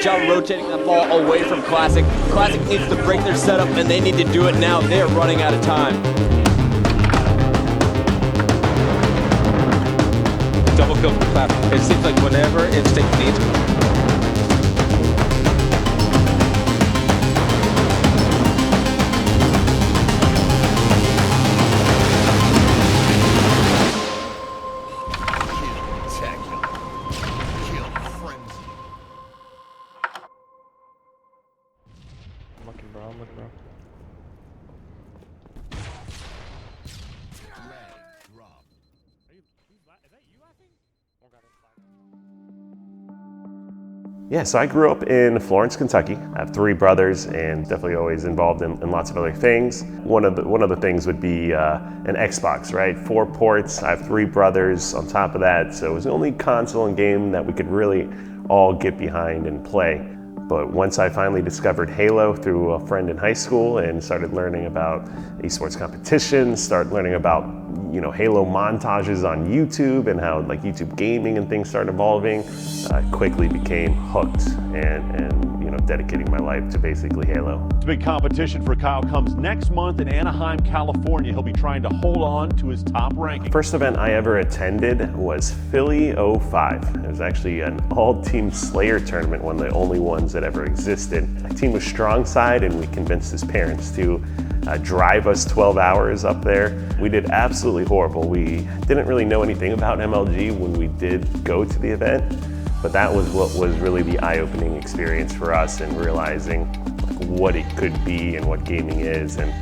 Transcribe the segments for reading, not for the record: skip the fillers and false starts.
great job rotating that ball away from Classic. Classic needs to break their setup, and they need to do it now. They're running out of time. Double kill from Classic. It seems like whenever Instinct needs. I'm looking, bro. Yeah, so I grew up in Florence, Kentucky. I have 3 brothers and definitely always involved in lots of other things. One of the things would be an Xbox, right? 4 ports, I have 3 brothers on top of that, so it was the only console and game that we could really all get behind and play. But once I finally discovered Halo through a friend in high school and started learning about esports competitions, started learning about Halo montages on YouTube and how like YouTube gaming and things started evolving, I quickly became hooked and dedicating my life to basically Halo. The big competition for Kyle comes next month in Anaheim, California. He'll be trying to hold on to his top ranking. First event I ever attended was Philly 05. It was actually an all-team Slayer tournament, one of the only ones that ever existed. My team was strong side and we convinced his parents to drive us 12 hours up there. We did absolutely horrible. We didn't really know anything about MLG when we did go to the event, but that was what was really the eye-opening experience for us and realizing what it could be and what gaming is and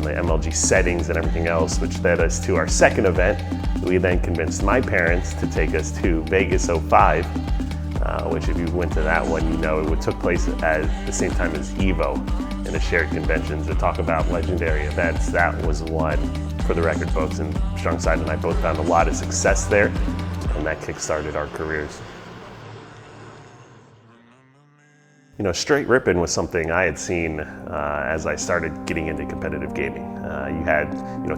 the MLG settings and everything else, which led us to our second event. We then convinced my parents to take us to Vegas 05, which if you went to that one, it took place at the same time as EVO and the shared conventions to talk about legendary events. That was one, for the record, folks, and Strong Side and I both found a lot of success there, and that kick-started our careers. Str8 Rippin was something I had seen as I started getting into competitive gaming. You had,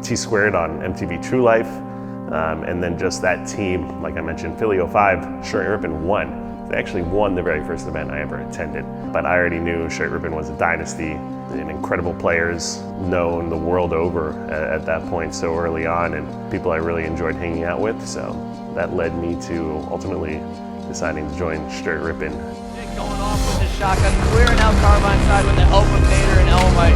T-Squared on MTV True Life, and then just that team, like I mentioned, Philly 05, Str8 Rippin won. They actually won the very first event I ever attended. But I already knew Str8 Rippin was a dynasty and incredible players known the world over at that point so early on, and people I really enjoyed hanging out with. So that led me to ultimately deciding to join Str8 Rippin. Going off with his shotgun, clearing out Carbine side with the help of Vader and Elamite.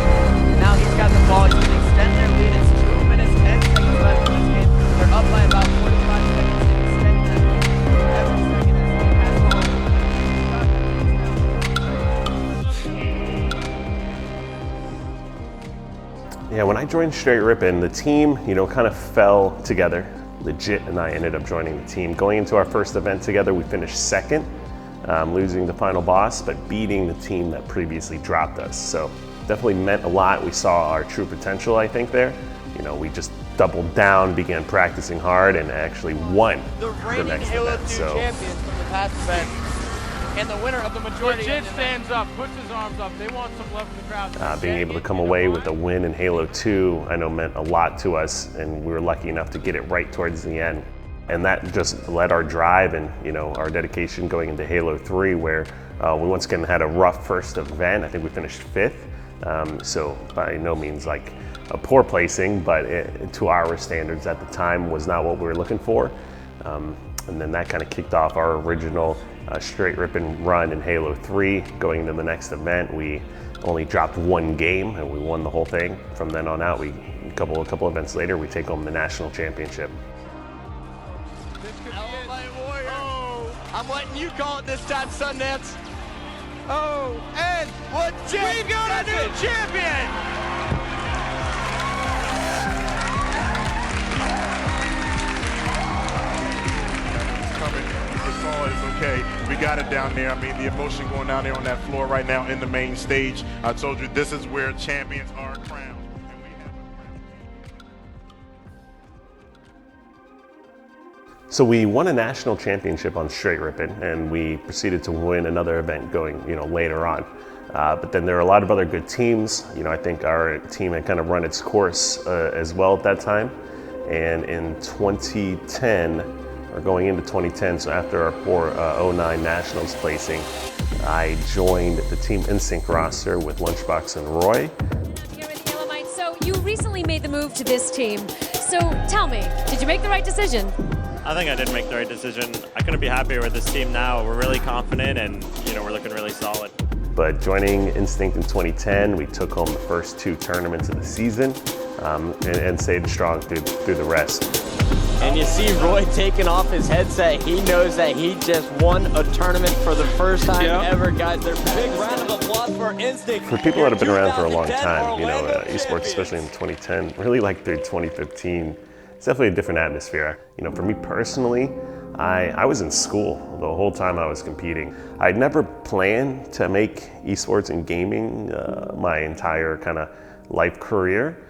Now he's got the ball. You can extend their lead. It's 2 minutes, 10 seconds left in this game. They're up by about 45 seconds. Extending that lead every second as the game has ball. Yeah, when I joined Str8 Rippin, the team, kind of fell together. Legit and I ended up joining the team. Going into our first event together, we finished second. Losing the final boss, but beating the team that previously dropped us. So definitely meant a lot. We saw our true potential, I think, there. We just doubled down, began practicing hard, and actually won the reigning next Halo event. 2 champions from the past event. And the winner of the majority. Legit stands up, puts his arms up. They want some love from the crowd. Being able to come away with a win in Halo 2, I know meant a lot to us, and we were lucky enough to get it right towards the end. And that just led our drive and our dedication going into Halo 3, where we once again had a rough first event. I think we finished 5th, so by no means like a poor placing, but to our standards at the time was not what we were looking for. And then that kind of kicked off our original Str8 Rippin run in Halo 3. Going into the next event, we only dropped 1 game and we won the whole thing. From then on out, a couple events later, we take home the national championship. ElamiteWarrior. Oh. I'm letting you call it this time, Sundance. Oh, and legit. We've got a new champion. The saw is okay. We got it down there. I mean, the emotion going down there on that floor right now in the main stage. I told you this is where champions are crowned. So we won a national championship on Str8 Rippin, and we proceeded to win another event going, later on. But then there are a lot of other good teams. I think our team had kind of run its course as well at that time. And in 2010, or going into 2010, so after our poor 09 Nationals placing, I joined the Team Instinct roster with Lunchbox and Roy. Here with the Elamite. So you recently made the move to this team. So tell me, did you make the right decision? I think I did make the right decision. I couldn't be happier with this team now. We're really confident and we're looking really solid. But joining Instinct in 2010, we took home the first 2 tournaments of the season and stayed strong through the rest. And you see Roy taking off his headset. He knows that he just won a tournament for the first time ever, guys. There's a big round of applause for Instinct. For people that have been around for a long time, esports, especially in 2010, really like through 2015, it's definitely a different atmosphere. For me personally, I was in school the whole time I was competing. I'd never planned to make esports and gaming my entire kind of life career.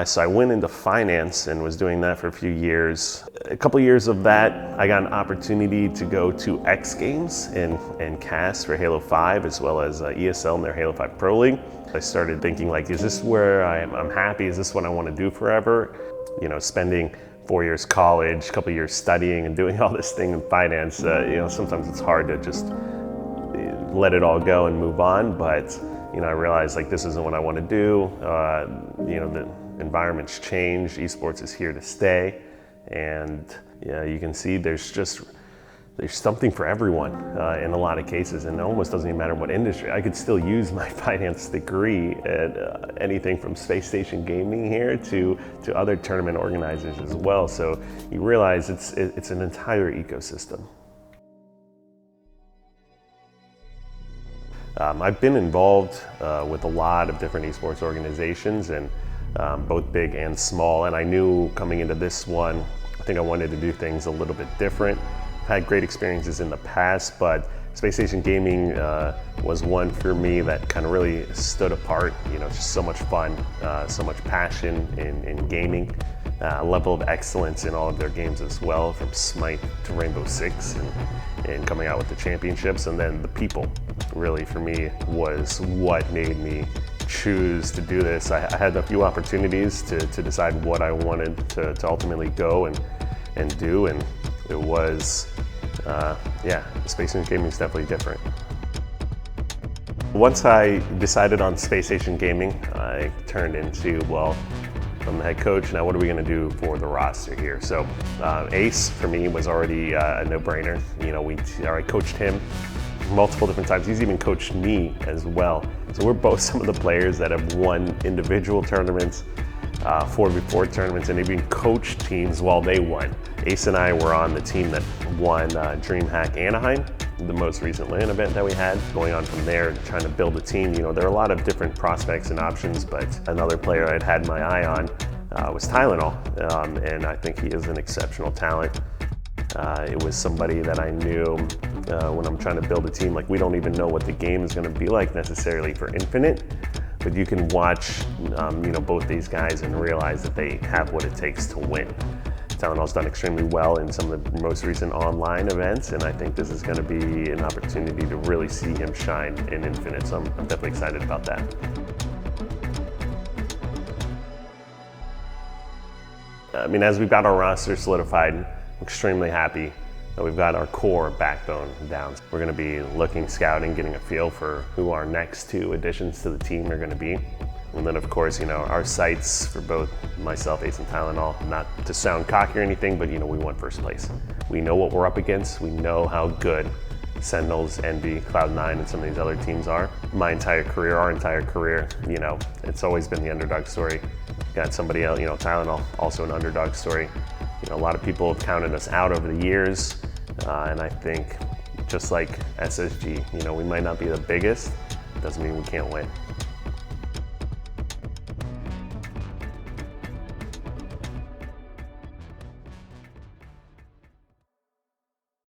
So I went into finance and was doing that for a few years. A couple years of that, I got an opportunity to go to X Games and cast for Halo 5 as well as ESL in their Halo 5 Pro League. I started thinking like, is this where I'm happy? Is this what I want to do forever? Spending 4 years college, a couple years studying and doing all this thing in finance, sometimes it's hard to just let it all go and move on. But I realized like this isn't what I want to do. The environment's changed. Esports is here to stay, and you can see there's something for everyone in a lot of cases, and it almost doesn't even matter what industry. I could still use my finance degree at anything from Spacestation gaming here to other tournament organizers as well. So you realize it's an entire ecosystem. I've been involved with a lot of different esports organizations, and both big and small, and I knew coming into this one, I think I wanted to do things a little bit different. I've had great experiences in the past, but Spacestation Gaming was one for me that kind of really stood apart. Just so much fun, so much passion in gaming, level of excellence in all of their games as well, from Smite to Rainbow Six and coming out with the championships. And then the people really for me was what made me choose to do this. I had a few opportunities to decide what I wanted to ultimately go and do, and it was, Spacestation Gaming is definitely different. Once I decided on Spacestation Gaming, I turned into, I'm the head coach, now what are we gonna do for the roster here? So Ace, for me, was already a no-brainer. I coached him multiple different times. He's even coached me as well. So we're both some of the players that have won individual tournaments, 4v4 tournaments, and even coached teams while they won. Ace and I were on the team that won DreamHack Anaheim, the most recent LAN event that we had. Going on from there, trying to build a team. There are a lot of different prospects and options, but another player I'd had my eye on was Tylenol, and I think he is an exceptional talent. It was somebody that I knew when I'm trying to build a team. Like, we don't even know what the game is going to be like necessarily for Infinite, but you can watch both these guys and realize that they have what it takes to win. Tylenol's done extremely well in some of the most recent online events, and I think this is going to be an opportunity to really see him shine in Infinite, so I'm definitely excited about that. As we've got our roster solidified, I'm extremely happy that we've got our core backbone down. We're going to be looking, scouting, getting a feel for who our next 2 additions to the team are going to be. And then, of course, our sights for both myself, Ace, and Tylenol, not to sound cocky or anything, but we want first place. We know what we're up against. We know how good Sentinels, Envy, Cloud9, and some of these other teams are. My entire career, our entire career, it's always been the underdog story. Got somebody else, Tylenol, also an underdog story. A lot of people have counted us out over the years, and I think just like SSG, we might not be the biggest, doesn't mean we can't win.